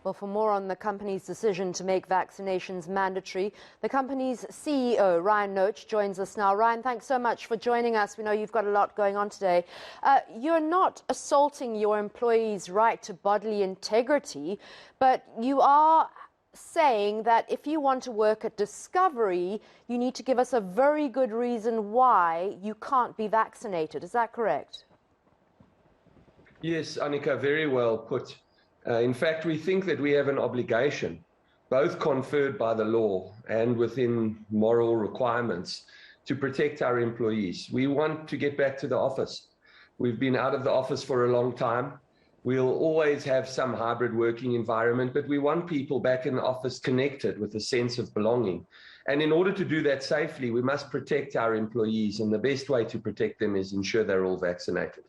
Well, for more on the company's decision to make vaccinations mandatory, the company's CEO, Ryan Noach, joins us now. Ryan, thanks so much for joining us. We know you've got a lot going on today. You're not assaulting your employees' right to bodily integrity, but you are saying that if you want to work at Discovery, you need to give us a very good reason why you can't be vaccinated. Is that correct? Yes, Annika, very well put. In fact, we think that we have an obligation, both conferred by the law and within moral requirements, to protect our employees. We want to get back to the office. We've been out of the office for a long time. We'll always have some hybrid working environment, but we want people back in the office connected with a sense of belonging. And in order to do that safely, we must protect our employees, and the best way to protect them is ensure they're all vaccinated.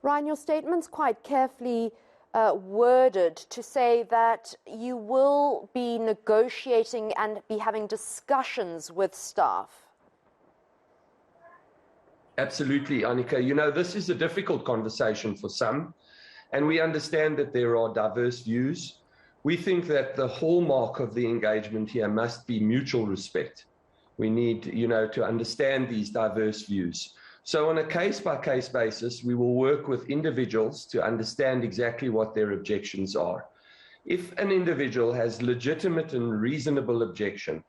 Ryan, your statement's quite carefully worded to say that you will be negotiating and be having discussions with staff. Absolutely, Annika. You know, this is a difficult conversation for some, and we understand that there are diverse views. We think that the hallmark of the engagement here must be mutual respect. We need, to understand these diverse views. So on a case-by-case basis, we will work with individuals to understand exactly what their objections are. If an individual has legitimate and reasonable objection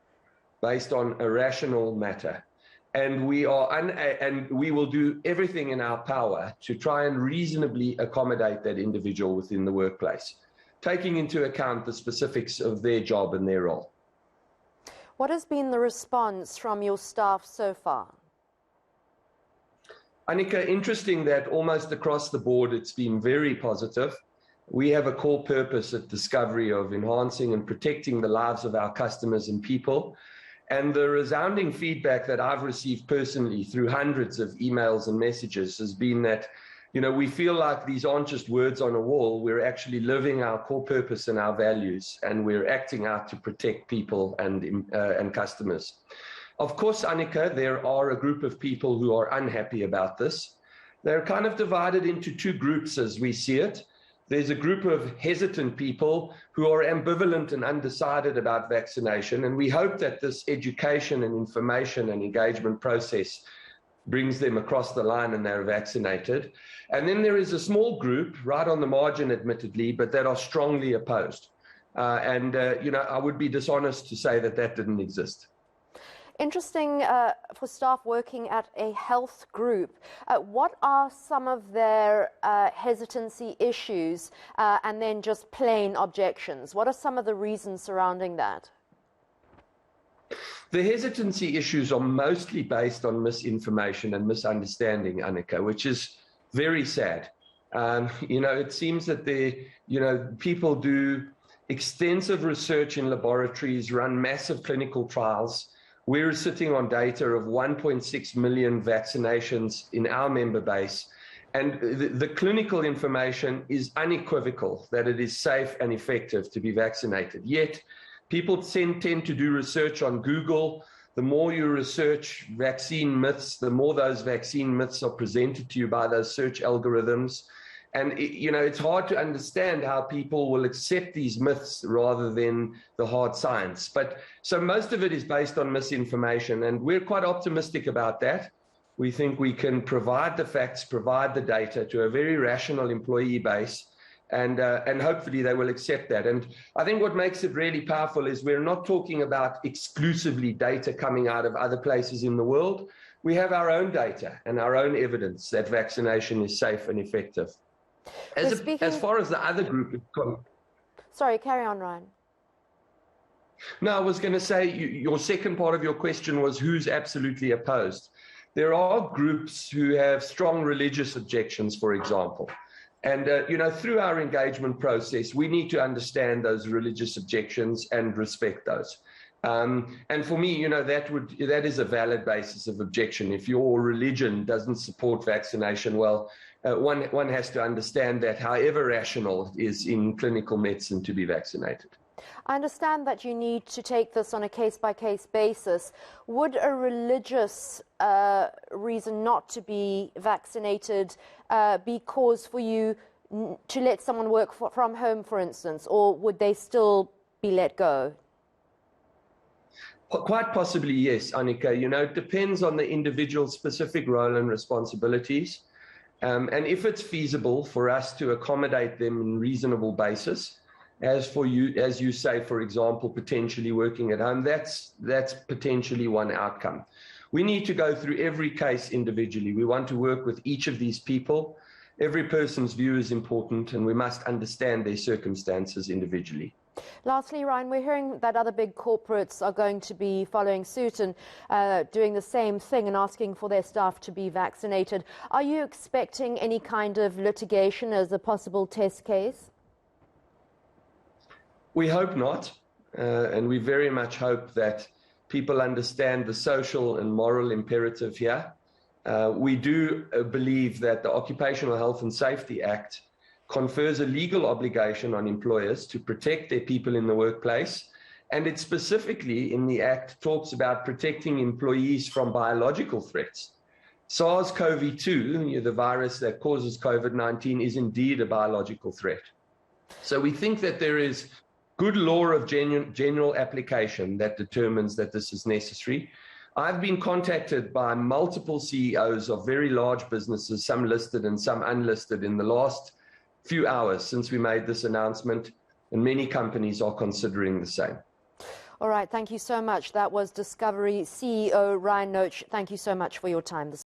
based on a rational matter, and we will do everything in our power to try and reasonably accommodate that individual within the workplace, taking into account the specifics of their job and their role. What has been the response from your staff so far? Annika, interesting that almost across the board it's been very positive. We have a core purpose at Discovery of enhancing and protecting the lives of our customers and people. And the resounding feedback that I've received personally through hundreds of emails and messages has been that, we feel like these aren't just words on a wall. We're actually living our core purpose and our values, and we're acting out to protect people and customers. Of course, Annika, there are a group of people who are unhappy about this. They're kind of divided into two groups as we see it. There's a group of hesitant people who are ambivalent and undecided about vaccination, and we hope that this education and information and engagement process brings them across the line and they're vaccinated. And then there is a small group, right on the margin admittedly, but that are strongly opposed. I would be dishonest to say that that didn't exist. Interesting for staff working at a health group. What are some of their hesitancy issues and then just plain objections? What are some of the reasons surrounding that? The hesitancy issues are mostly based on misinformation and misunderstanding, Annika, which is very sad. It seems that people do extensive research in laboratories, run massive clinical trials. We're sitting on data of 1.6 million vaccinations in our member base, and the clinical information is unequivocal that it is safe and effective to be vaccinated. Yet, people tend to do research on Google. The more you research vaccine myths, the more those vaccine myths are presented to you by those search algorithms. And, it's hard to understand how people will accept these myths rather than the hard science. But so most of it is based on misinformation, and we're quite optimistic about that. We think we can provide the facts, provide the data to a very rational employee base, and hopefully they will accept that. And I think what makes it really powerful is we're not talking about exclusively data coming out of other places in the world. We have our own data and our own evidence that vaccination is safe and effective. As far as the other group is concerned. Sorry, carry on, Ryan. No, I was going to say, your second part of your question was who's absolutely opposed. There are groups who have strong religious objections, for example. And, through our engagement process, we need to understand those religious objections and respect those. And for me, that is a valid basis of objection. If your religion doesn't support vaccination, well, one has to understand that however rational it is in clinical medicine to be vaccinated. I understand that you need to take this on a case-by-case basis. Would a religious reason not to be vaccinated be cause for you to let someone work from home, for instance, or would they still be let go? Quite possibly, yes, Annika. You know, it depends on the individual's specific role and responsibilities. And if it's feasible for us to accommodate them in reasonable basis, as you say, for example, potentially working at home, that's potentially one outcome. We need to go through every case individually. We want to work with each of these people. Every person's view is important, and we must understand their circumstances individually. Lastly, Ryan, we're hearing that other big corporates are going to be following suit and doing the same thing and asking for their staff to be vaccinated. Are you expecting any kind of litigation as a possible test case? We hope not, and we very much hope that people understand the social and moral imperative here. We do believe that the Occupational Health and Safety Act confers a legal obligation on employers to protect their people in the workplace, and it specifically in the Act talks about protecting employees from biological threats. SARS-CoV-2, the virus that causes COVID-19, is indeed a biological threat. So we think that there is good law of general application that determines that this is necessary. I've been contacted by multiple CEOs of very large businesses, some listed and some unlisted, in the last few hours since we made this announcement, and many companies are considering the same. All right, thank you so much. That was Discovery CEO Ryan Noach. Thank you so much for your time this